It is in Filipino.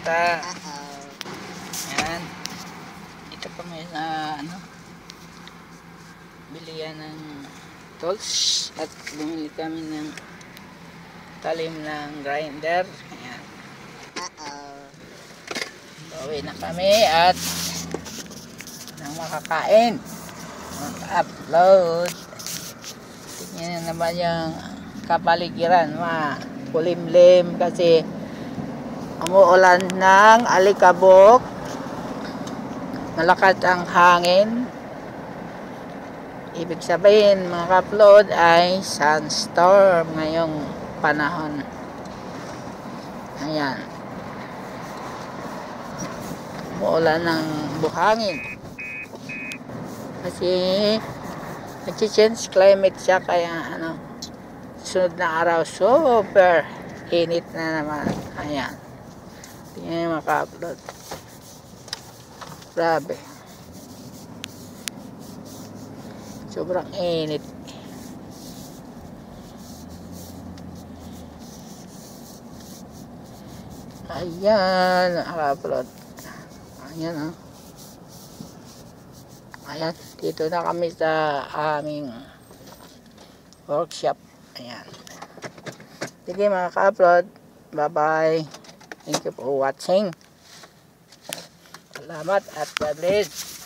bata. Yan. Ito kami na bilihan ng tools at bumili kami ng talim ng grinder. Ayan. Bawi na kami at nang makakain, mag-upload. Tingnan naman yung kapaligiran, makulimlim kasi umuulan ng alikabok, malakas ang hangin. Ibig sabihin mga ka-upload ay sunstorm ngayong panahon. Ayan, umuulan ng buhangin kasi nag-change climate siya, kaya sunod na araw super init na naman. Ayan, tingnan yung maka-upload, grabe, sobrang init. Ayan, maka-upload. Ayan, ayan, dito na kami sa aming workshop. Ayan. Sige mga ka-upload, bye bye, thank you for watching, salamat at God bless.